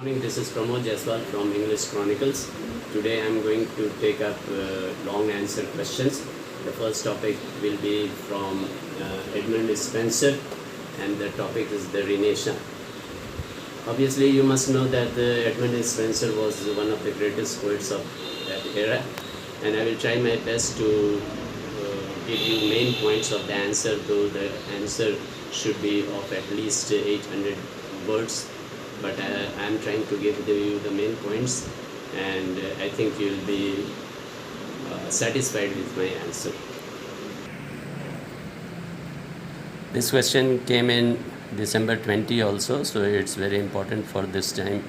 Morning, this is Pramod Jaiswal from English Chronicles. Today I am going to take up long answer questions. The first topic will be from Edmund Spenser, and the topic is the Renaissance. Obviously, you must know that Edmund Spenser was one of the greatest poets of that era, and I will try my best to give you main points of the answer, though the answer should be of at least 800 words. But I am trying to give you the main points, and I think you will be satisfied with my answer. This question came in December 20 also, so it's very important for this time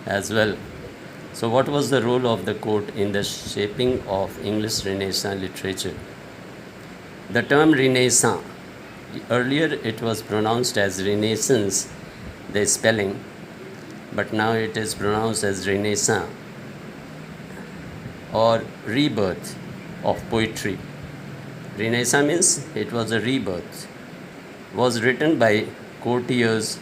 as well. So what was the role of the court in the shaping of English Renaissance literature? The term Renaissance, earlier it was pronounced as Renaissance, the spelling, but now it is pronounced as Renaissance or rebirth of poetry. Renaissance means it was a rebirth. Was written by courtiers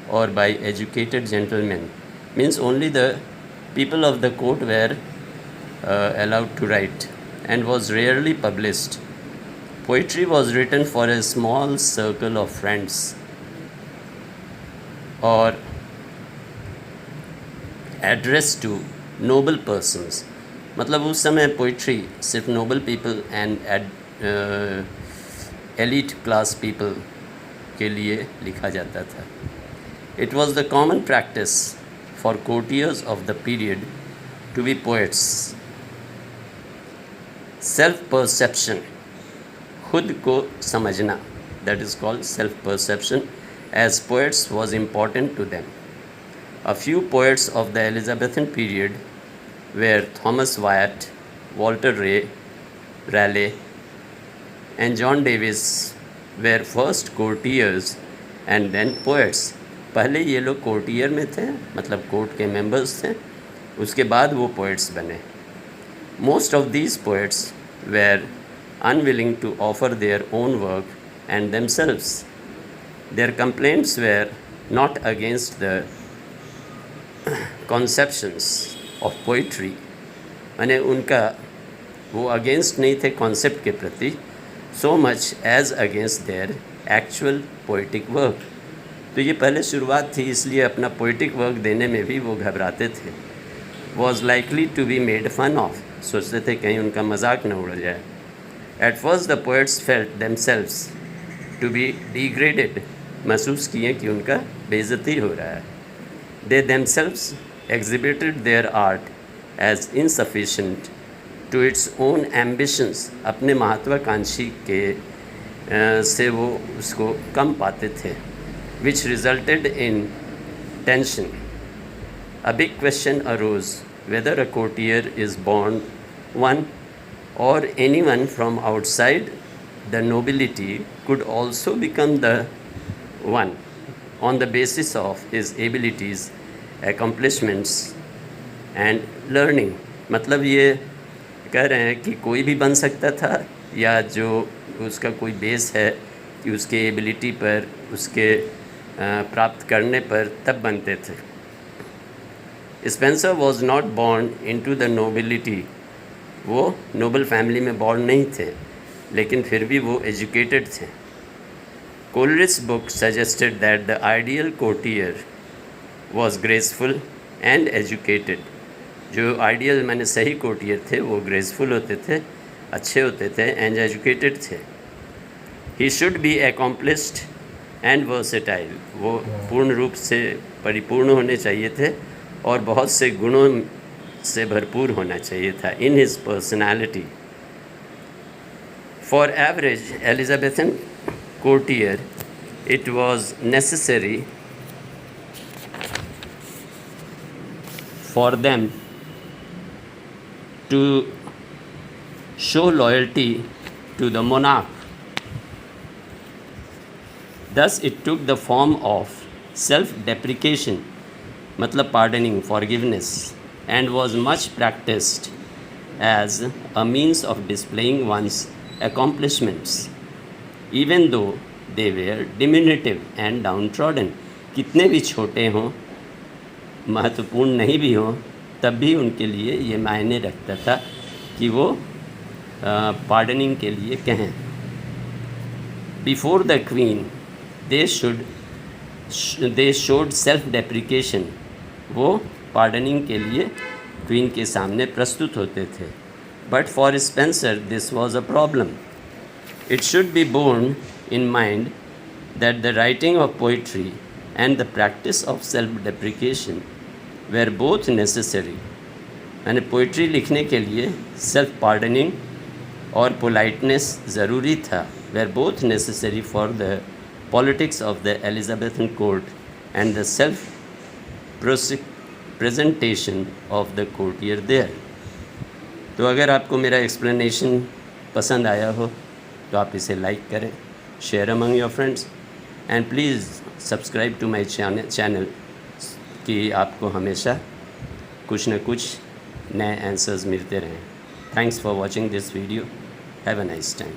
or by educated gentlemen. Means only the people of the court were allowed to write, and was rarely published. Poetry was written for a small circle of friends or addressed to noble persons. मतलब उस समय poetry सिर्फ noble people and elite class people के लिए लिखा जाता था. It was the common practice for courtiers of the period to be poets. Self perception, खुद को समझना, that is called self perception as poets was important to them. A few poets of the Elizabethan period were Thomas Wyatt, Walter Raleigh, and John Davis were first courtiers and then poets. पहले ये लोग courtier में थे, मतलब court के members थे, उसके बाद वो poets बने. Most of these poets were unwilling to offer their own work and themselves. Their complaints were not against the conceptions of poetry, माने उनका वो अगेंस्ट नहीं थे कॉन्सेप्ट के प्रति, so much as against their actual poetic work. तो ये पहले शुरुआत थी, इसलिए अपना पोइटिक वर्क देने में भी वो घबराते थे. was likely to be made fun of, सोचते थे कहीं उनका मजाक न उड़ जाए. At first the poets felt themselves to be degraded, महसूस किए कि उनका बेइज्जती हो रहा है. They themselves exhibited their art as insufficient to its own ambitions. अपने महत्वाकांक्षी के से वो उसको कम पाते थे, which resulted in tension. A big question arose whether a courtier is born one or anyone from outside the nobility could also become the one on the basis of his abilities, accomplishments and learning. मतलब ये कह रहे हैं कि कोई भी बन सकता था, या जो उसका कोई बेस है कि उसके एबिलिटी पर, उसके प्राप्त करने पर तब बनते थे. Spencer was not born into the nobility. वो नोबल फैमिली में बॉर्न नहीं थे, लेकिन फिर भी वो एजुकेटेड थे. Coleridge's book suggested that the ideal courtier was graceful and educated. जो आइडियल माने सही कोर्टियर थे वो ग्रेसफुल होते थे, अच्छे होते थे, एंड एजुकेटेड थे. He should be accomplished and versatile. वो पूर्ण रूप से परिपूर्ण होने चाहिए थे और बहुत से गुणों से भरपूर होना चाहिए था. In his personality. For average Elizabethan courtier, it was necessary for them to show loyalty to the monarch. Thus it took the form of self-deprecation, मतलब pardoning, forgiveness, and was much practiced as a means of displaying one's accomplishments, even though they were diminutive and downtrodden. कितने भी छोटे हों महत्वपूर्ण नहीं भी हो तब भी उनके लिए ये मायने रखता था कि वो पार्डनिंग के लिए कहें। Before the queen they showed self deprecation, वो पार्डनिंग के लिए क्वीन के सामने प्रस्तुत होते थे। But for Spenser this was a problem. It should be borne in mind that the writing of poetry and the practice of self-deprecation were both necessary। यानी poetry लिखने के लिए सेल्फ पार्डनिंग और पोलाइटनेस ज़रूरी था। were both necessary for the politics of the Elizabethan court and the self presentation of the courtier there। तो अगर आपको मेरा एक्सप्लेनेशन पसंद आया हो तो आप इसे लाइक करें, share among your friends and please subscribe to my channel कि आपको हमेशा कुछ न कुछ नए आंसर्स मिलते रहें। Thanks for watching this video. Have a nice time.